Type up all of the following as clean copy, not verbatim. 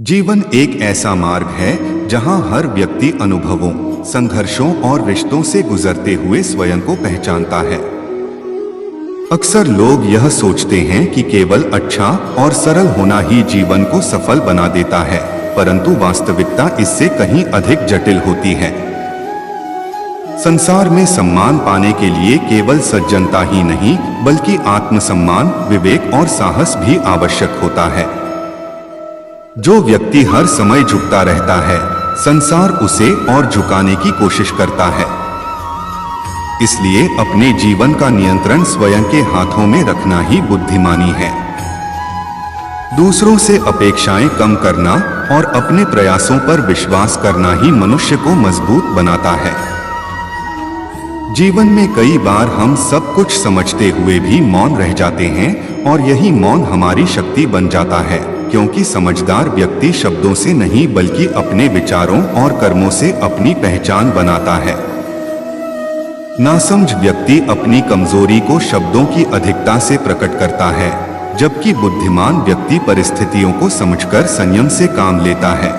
जीवन एक ऐसा मार्ग है जहां हर व्यक्ति अनुभवों, संघर्षों और रिश्तों से गुजरते हुए स्वयं को पहचानता है। अक्सर लोग यह सोचते हैं कि केवल अच्छा और सरल होना ही जीवन को सफल बना देता है, परंतु वास्तविकता इससे कहीं अधिक जटिल होती है। संसार में सम्मान पाने के लिए केवल सज्जनता ही नहीं, बल्कि आत्मसम्मान, विवेक और साहस भी आवश्यक होता है। जो व्यक्ति हर समय झुकता रहता है, संसार उसे और झुकाने की कोशिश करता है। इसलिए अपने जीवन का नियंत्रण स्वयं के हाथों में रखना ही बुद्धिमानी है। दूसरों से अपेक्षाएं कम करना और अपने प्रयासों पर विश्वास करना ही मनुष्य को मजबूत बनाता है। जीवन में कई बार हम सब कुछ समझते हुए भी मौन रह जाते हैं, और यही मौन हमारी शक्ति बन जाता है, क्योंकि समझदार व्यक्ति शब्दों से नहीं बल्कि अपने विचारों और कर्मों से अपनी पहचान बनाता है। नासमझ व्यक्ति अपनी कमजोरी को शब्दों की अधिकता से प्रकट करता है, जबकि बुद्धिमान व्यक्ति परिस्थितियों को समझकर संयम से काम लेता है।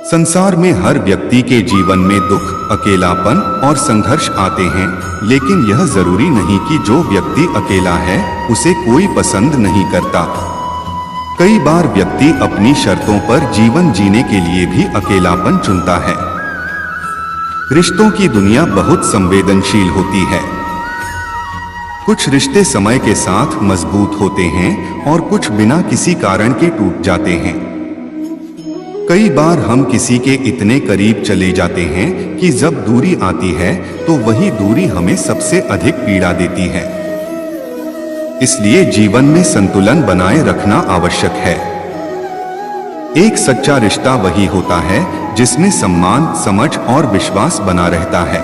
संसार में हर व्यक्ति के जीवन में दुख, अकेलापन और संघर्ष आते हैं, लेकिन यह जरूरी नहीं कि जो व्यक्ति अकेला है उसे कोई पसंद नहीं करता। कई बार व्यक्ति अपनी शर्तों पर जीवन जीने के लिए भी अकेलापन चुनता है। रिश्तों की दुनिया बहुत संवेदनशील होती है। कुछ रिश्ते समय के साथ मजबूत होते हैं और कुछ बिना किसी कारण के टूट जाते हैं। कई बार हम किसी के इतने करीब चले जाते हैं कि जब दूरी आती है तो वही दूरी हमें सबसे अधिक पीड़ा देती है। इसलिए जीवन में संतुलन बनाए रखना आवश्यक है। एक सच्चा रिश्ता वही होता है जिसमें सम्मान, समझ और विश्वास बना रहता है।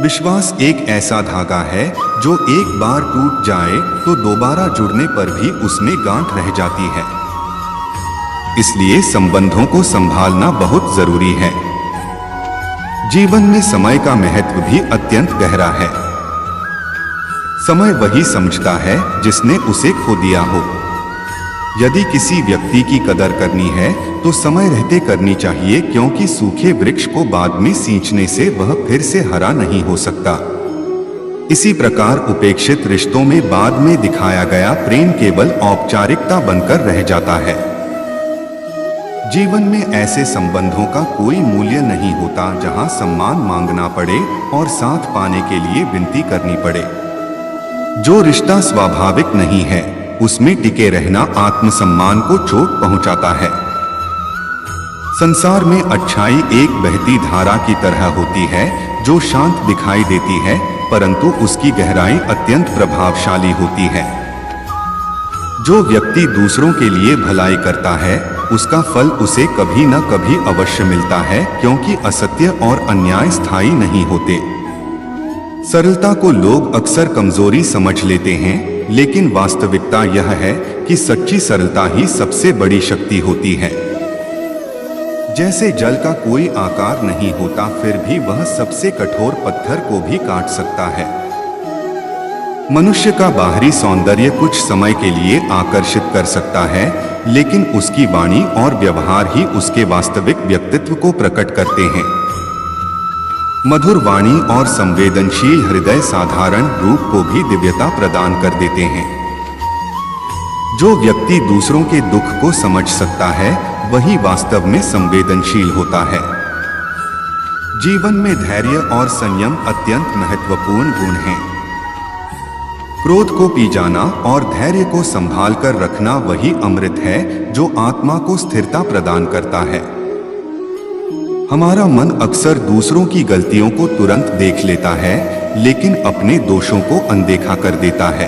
विश्वास एक ऐसा धागा है जो एक बार टूट जाए तो दोबारा जुड़ने पर भी उसमें गांठ रह जाती है। इसलिए संबंधों को संभालना बहुत जरूरी है। जीवन में समय का महत्व भी अत्यंत गहरा है। समय वही समझता है जिसने उसे खो दिया हो। यदि किसी व्यक्ति की कदर करनी है तो समय रहते करनी चाहिए, क्योंकि सूखे वृक्ष को बाद में सींचने से वह फिर से हरा नहीं हो सकता। इसी प्रकार उपेक्षित रिश्तों में बाद में दिखाया गया प्रेम केवल औपचारिकता बनकर रह जाता है। जीवन में ऐसे संबंधों का कोई मूल्य नहीं होता जहां सम्मान मांगना पड़े और साथ पाने के लिए विनती करनी पड़े। जो रिश्ता स्वाभाविक नहीं है उसमें टिके रहना आत्मसम्मान को चोट पहुंचाता है। संसार में अच्छाई एक बहती धारा की तरह होती है जो शांत दिखाई देती है, परंतु उसकी गहराई अत्यंत प्रभावशाली होती है। जो व्यक्ति दूसरों के लिए भलाई करता है उसका फल उसे कभी न कभी अवश्य मिलता है, क्योंकि असत्य और अन्याय स्थायी नहीं होते। सरलता को लोग अक्सर कमजोरी समझ लेते हैं, लेकिन वास्तविकता यह है कि सच्ची सरलता ही सबसे बड़ी शक्ति होती है। जैसे जल का कोई आकार नहीं होता, फिर भी वह सबसे कठोर पत्थर को भी काट सकता है। मनुष्य का बाहरी सौंदर्य कुछ समय के लिए आकर्षित कर सकता है, लेकिन उसकी वाणी और व्यवहार ही उसके वास्तविक व्यक्तित्व को प्रकट करते हैं। मधुर वाणी और संवेदनशील हृदय साधारण रूप को भी दिव्यता प्रदान कर देते हैं। जो व्यक्ति दूसरों के दुख को समझ सकता है वही वास्तव में संवेदनशील होता है। जीवन में धैर्य और संयम अत्यंत महत्वपूर्ण गुण हैं। क्रोध को पी जाना और धैर्य को संभाल कर रखना वही अमृत है जो आत्मा को स्थिरता प्रदान करता है। हमारा मन अक्सर दूसरों की गलतियों को तुरंत देख लेता है, लेकिन अपने दोषों को अनदेखा कर देता है।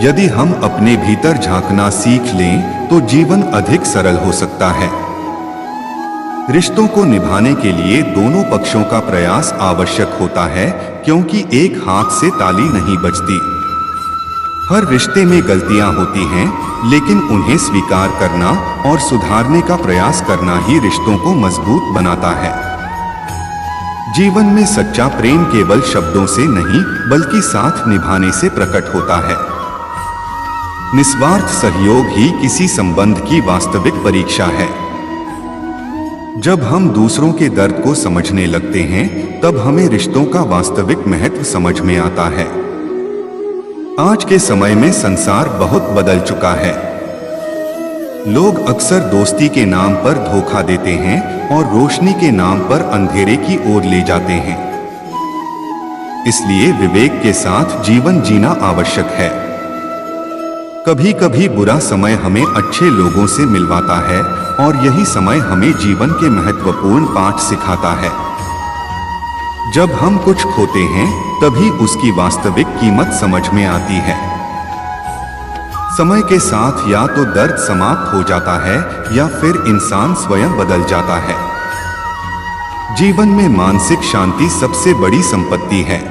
यदि हम अपने भीतर झांकना सीख लें तो जीवन अधिक सरल हो सकता है। रिश्तों को निभाने के लिए दोनों पक्षों का प्रयास आवश्यक होता है, क्योंकि एक हाथ से ताली नहीं बजती। हर रिश्ते में गलतियां होती हैं, लेकिन उन्हें स्वीकार करना और सुधारने का प्रयास करना ही रिश्तों को मजबूत बनाता है। जीवन में सच्चा प्रेम केवल शब्दों से नहीं बल्कि साथ निभाने से प्रकट होता है। निस्वार्थ सहयोग ही किसी संबंध की वास्तविक परीक्षा है। जब हम दूसरों के दर्द को समझने लगते हैं, तब हमें रिश्तों का वास्तविक महत्व समझ में आता है। आज के समय में संसार बहुत बदल चुका है। लोग अक्सर दोस्ती के नाम पर धोखा देते हैं और रोशनी के नाम पर अंधेरे की ओर ले जाते हैं। इसलिए विवेक के साथ जीवन जीना आवश्यक है। कभी कभी बुरा समय हमें अच्छे लोगों से मिलवाता है और यही समय हमें जीवन के महत्वपूर्ण पाठ सिखाता है। जब हम कुछ खोते हैं, तभी उसकी वास्तविक कीमत समझ में आती है। समय के साथ या तो दर्द समाप्त हो जाता है या फिर इंसान स्वयं बदल जाता है। जीवन में मानसिक शांति सबसे बड़ी संपत्ति है।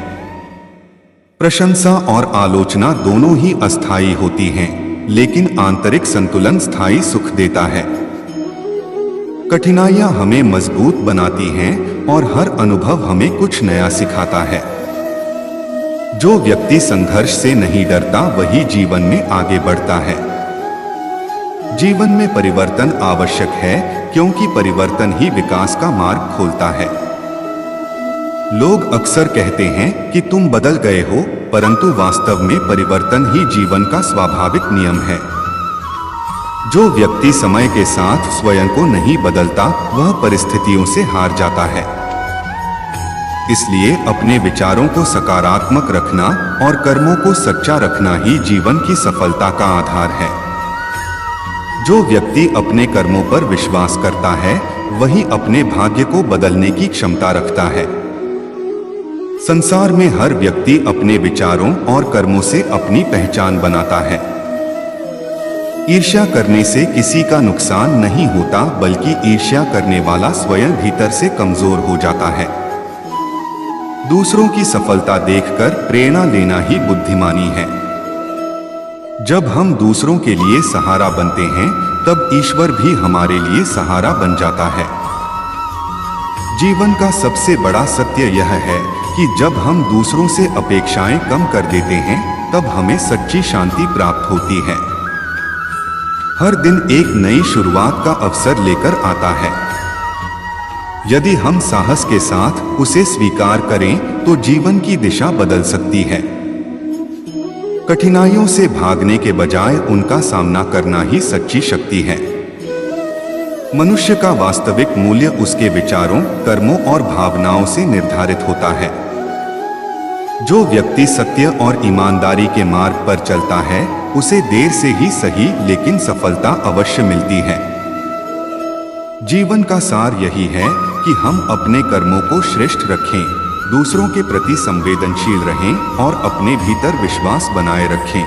प्रशंसा और आलोचना दोनों ही अस्थायी होती हैं, लेकिन आंतरिक संतुलन स्थायी सुख देता है। कठिनाइयां हमें मजबूत बनाती हैं और हर अनुभव हमें कुछ नया सिखाता है। जो व्यक्ति संघर्ष से नहीं डरता, वही जीवन में आगे बढ़ता है। जीवन में परिवर्तन आवश्यक है, क्योंकि परिवर्तन ही विकास का मार्ग खोलता है। लोग अक्सर कहते हैं कि तुम बदल गए हो, परंतु वास्तव में परिवर्तन ही जीवन का स्वाभाविक नियम है। जो व्यक्ति समय के साथ स्वयं को नहीं बदलता, वह परिस्थितियों से हार जाता है। इसलिए अपने विचारों को सकारात्मक रखना और कर्मों को सच्चा रखना ही जीवन की सफलता का आधार है। जो व्यक्ति अपने कर्मों पर विश्वास करता है, वही अपने भाग्य को बदलने की क्षमता रखता है। संसार में हर व्यक्ति अपने विचारों और कर्मों से अपनी पहचान बनाता है। ईर्ष्या करने से किसी का नुकसान नहीं होता, बल्कि ईर्ष्या करने वाला स्वयं भीतर से कमजोर हो जाता है। दूसरों की सफलता देखकर प्रेरणा लेना ही बुद्धिमानी है। जब हम दूसरों के लिए सहारा बनते हैं, तब ईश्वर भी हमारे लिए सहारा बन जाता है। जीवन का सबसे बड़ा सत्य यह है कि जब हम दूसरों से अपेक्षाएं कम कर देते हैं, तब हमें सच्ची शांति प्राप्त होती है। हर दिन एक नई शुरुआत का अवसर लेकर आता है। यदि हम साहस के साथ उसे स्वीकार करें, तो जीवन की दिशा बदल सकती है। कठिनाइयों से भागने के बजाय उनका सामना करना ही सच्ची शक्ति है। मनुष्य का वास्तविक मूल्य उसके विचारों, कर्मों और भावनाओं से निर्धारित होता है। जो व्यक्ति सत्य और ईमानदारी के मार्ग पर चलता है, उसे देर से ही सही लेकिन सफलता अवश्य मिलती है। जीवन का सार यही है कि हम अपने कर्मों को श्रेष्ठ रखें, दूसरों के प्रति संवेदनशील रहें और अपने भीतर विश्वास बनाए रखें,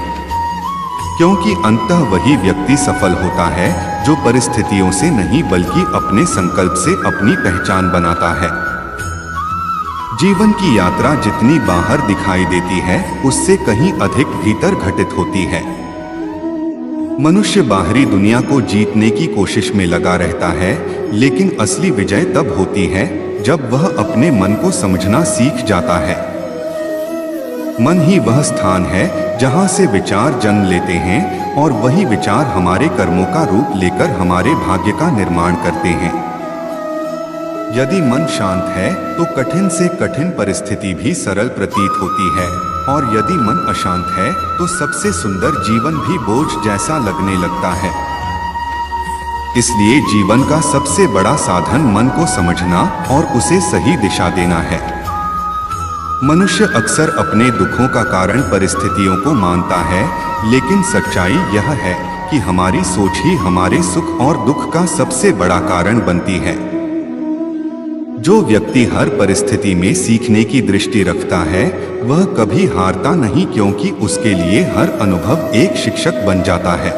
क्योंकि अंततः वही व्यक्ति सफल होता है जो परिस्थितियों से नहीं बल्कि अपने संकल्प से अपनी पहचान बनाता है। जीवन की यात्रा जितनी बाहर दिखाई देती है, उससे कहीं अधिक भीतर घटित होती है। मनुष्य बाहरी दुनिया को जीतने की कोशिश में लगा रहता है, लेकिन असली विजय तब होती है जब वह अपने मन को समझना सीख जाता है। मन ही वह स्थान है जहां से विचार जन्म लेते हैं और वही विचार हमारे कर्मों का रूप लेकर हमारे भाग्य का निर्माण करते हैं। यदि मन शांत है तो कठिन से कठिन परिस्थिति भी सरल प्रतीत होती है, और यदि मन अशांत है तो सबसे सुंदर जीवन भी बोझ जैसा लगने लगता है। इसलिए जीवन का सबसे बड़ा साधन मन को समझना और उसे सही दिशा देना है। मनुष्य अक्सर अपने दुखों का कारण परिस्थितियों को मानता है, लेकिन सच्चाई यह है कि हमारी सोच ही हमारे सुख और दुख का सबसे बड़ा कारण बनती है। जो व्यक्ति हर परिस्थिति में सीखने की दृष्टि रखता है, वह कभी हारता नहीं, क्योंकि उसके लिए हर अनुभव एक शिक्षक बन जाता है।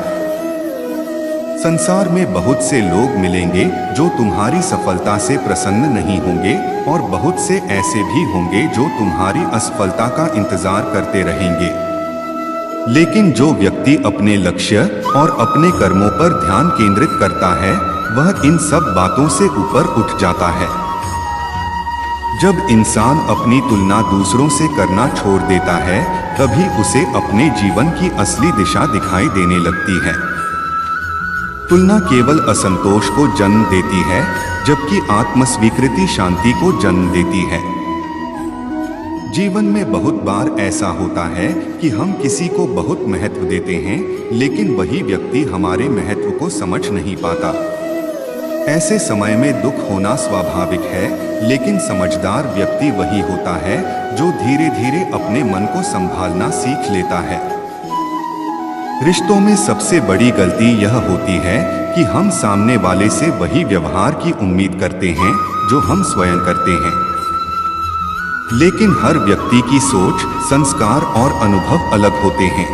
संसार में बहुत से लोग मिलेंगे जो तुम्हारी सफलता से प्रसन्न नहीं होंगे, और बहुत से ऐसे भी होंगे जो तुम्हारी असफलता का इंतजार करते रहेंगे। लेकिन जो व्यक्ति अपने लक्ष्य और अपने कर्मों पर ध्यान केंद्रित करता है, वह इन सब बातों से ऊपर उठ जाता है। जब इंसान अपनी तुलना दूसरों से करना छोड़ देता है, तभी उसे अपने जीवन की असली दिशा दिखाई देने लगती है। तुलना केवल असंतोष को जन्म देती है, जबकि आत्मस्वीकृति शांति को जन्म देती है। जीवन में बहुत बार ऐसा होता है कि हम किसी को बहुत महत्व देते हैं, लेकिन वही व्यक्ति हमारे महत्व को समझ नहीं पाता। ऐसे समय में दुख होना स्वाभाविक है, लेकिन समझदार व्यक्ति वही होता है जो धीरे धीरे अपने मन को संभालना सीख लेता है। रिश्तों में सबसे बड़ी गलती यह होती है कि हम सामने वाले से वही व्यवहार की उम्मीद करते हैं जो हम स्वयं करते हैं। लेकिन हर व्यक्ति की सोच, संस्कार और अनुभव अलग होते हैं।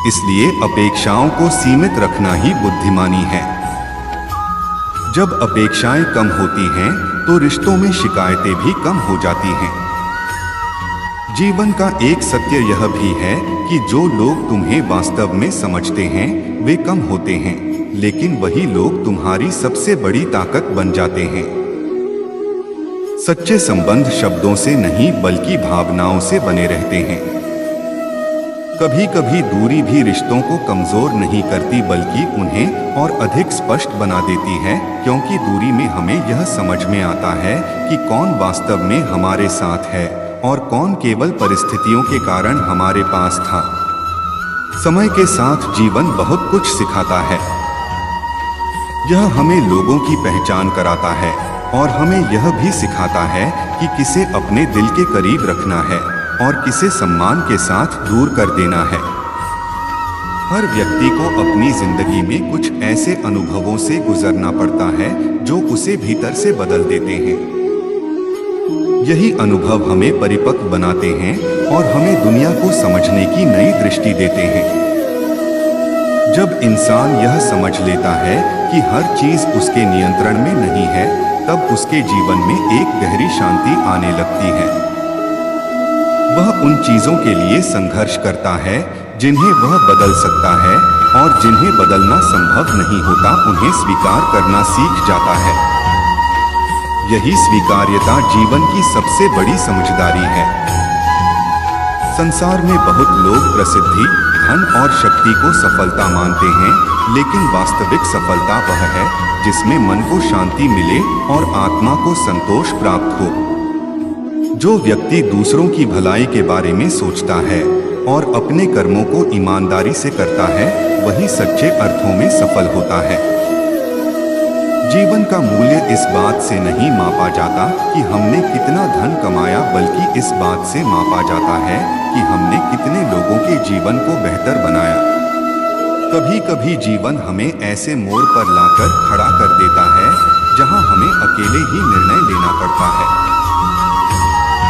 इसलिए अपेक्षाओं को सीमित रखना ही बुद्धिमानी है। जब अपेक्षाएं कम होती हैं, तो रिश्तों में शिकायतें भी कम हो जाती हैं। जीवन का एक सत्य यह भी है कि जो लोग तुम्हें वास्तव में समझते हैं वे कम होते हैं, लेकिन वही लोग तुम्हारी सबसे बड़ी ताकत बन जाते हैं। सच्चे संबंध शब्दों से नहीं बल्कि भावनाओं से बने रहते हैं। कभी कभी दूरी भी रिश्तों को कमजोर नहीं करती बल्कि उन्हें और अधिक स्पष्ट बना देती है, क्योंकि दूरी में हमें यह समझ में आता है कि कौन वास्तव में हमारे साथ है और कौन केवल परिस्थितियों के कारण हमारे पास था। समय के साथ जीवन बहुत कुछ सिखाता है। यह हमें लोगों की पहचान कराता है और हमें यह भी सिखाता है कि किसे अपने दिल के करीब रखना है और किसे सम्मान के साथ दूर कर देना है। हर व्यक्ति को अपनी जिंदगी में कुछ ऐसे अनुभवों से गुजरना पड़ता है जो उसे भीतर से बदल देते हैं। यही अनुभव हमें परिपक्व बनाते हैं और हमें दुनिया को समझने की नई दृष्टि देते हैं। जब इंसान यह समझ लेता है कि हर चीज उसके नियंत्रण में नहीं है, तब उसके जीवन में एक गहरी शांति आने लगती है। वह उन चीजों के लिए संघर्ष करता है जिन्हें वह बदल सकता है, और जिन्हें बदलना संभव नहीं होता उन्हें स्वीकार करना सीख जाता है। यही स्वीकार्यता जीवन की सबसे बड़ी समझदारी है। संसार में बहुत लोग प्रसिद्धि, धन और शक्ति को सफलता मानते हैं, लेकिन वास्तविक सफलता वह है जिसमें मन को शांति मिले और आत्मा को संतोष प्राप्त हो। जो व्यक्ति दूसरों की भलाई के बारे में सोचता है और अपने कर्मों को ईमानदारी से करता है, वही सच्चे अर्थों में सफल होता है। जीवन का मूल्य इस बात से नहीं मापा जाता कि हमने कितना धन कमाया, बल्कि इस बात से मापा जाता है कि हमने कितने लोगों के जीवन को बेहतर बनाया। कभी कभी जीवन हमें ऐसे मोड़ पर लाकर खड़ा कर देता है जहां हमें अकेले ही निर्णय लेना पड़ता है।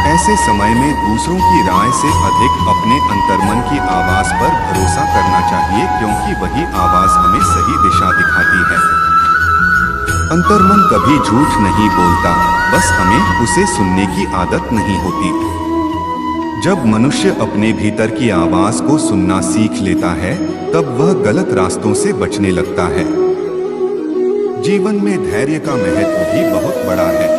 ऐसे समय में दूसरों की राय से अधिक अपने अंतर्मन की आवाज पर भरोसा करना चाहिए, क्योंकि वही आवाज हमें सही दिशा दिखाती है। अंतर्मन कभी झूठ नहीं बोलता, बस हमें उसे सुनने की आदत नहीं होती। जब मनुष्य अपने भीतर की आवाज को सुनना सीख लेता है, तब वह गलत रास्तों से बचने लगता है। जीवन में धैर्य का महत्व भी बहुत बड़ा है।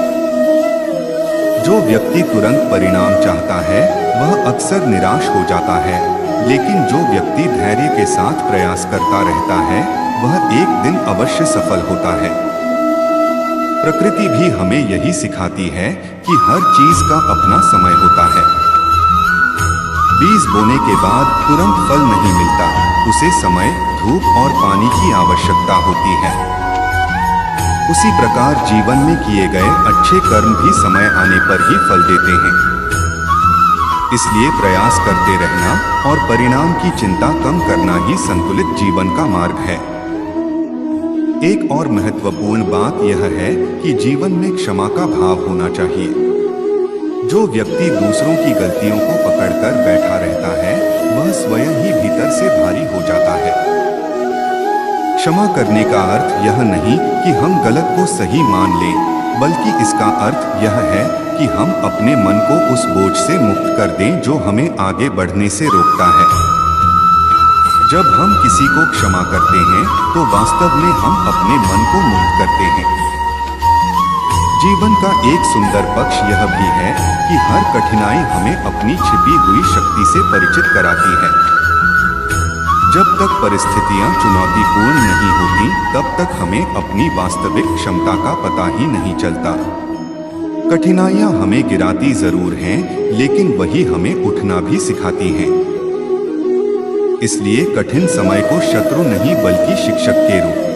जो व्यक्ति तुरंत परिणाम चाहता है वह अक्सर निराश हो जाता है, लेकिन जो व्यक्ति धैर्य के साथ प्रयास करता रहता है वह एक दिन अवश्य सफल होता है। प्रकृति भी हमें यही सिखाती है कि हर चीज का अपना समय होता है। बीज बोने के बाद तुरंत फल नहीं मिलता, उसे समय, धूप और पानी की आवश्यकता होती है। उसी प्रकार जीवन में किए गए अच्छे कर्म भी समय आने पर ही फल देते हैं। इसलिए प्रयास करते रहना और परिणाम की चिंता कम करना ही संतुलित जीवन का मार्ग है। एक और महत्वपूर्ण बात यह है कि जीवन में क्षमा का भाव होना चाहिए। जो व्यक्ति दूसरों की गलतियों को पकड़कर बैठा रहता है वह स्वयं ही भीतर से भारी हो जाता है। क्षमा करने का अर्थ यह नहीं कि हम गलत को सही मान लें, बल्कि इसका अर्थ यह है कि हम अपने मन को उस बोझ से मुक्त कर दें जो हमें आगे बढ़ने से रोकता है। जब हम किसी को क्षमा करते हैं तो वास्तव में हम अपने मन को मुक्त करते हैं। जीवन का एक सुंदर पक्ष यह भी है कि हर कठिनाई हमें अपनी छिपी हुई शक्ति से परिचित कराती है। जब तक परिस्थितियां चुनौतीपूर्ण नहीं होती, तब तक हमें अपनी वास्तविक क्षमता का पता ही नहीं चलता। कठिनाइयां हमें गिराती जरूर हैं, लेकिन वही हमें उठना भी सिखाती हैं। इसलिए कठिन समय को शत्रु नहीं बल्कि शिक्षक के रूप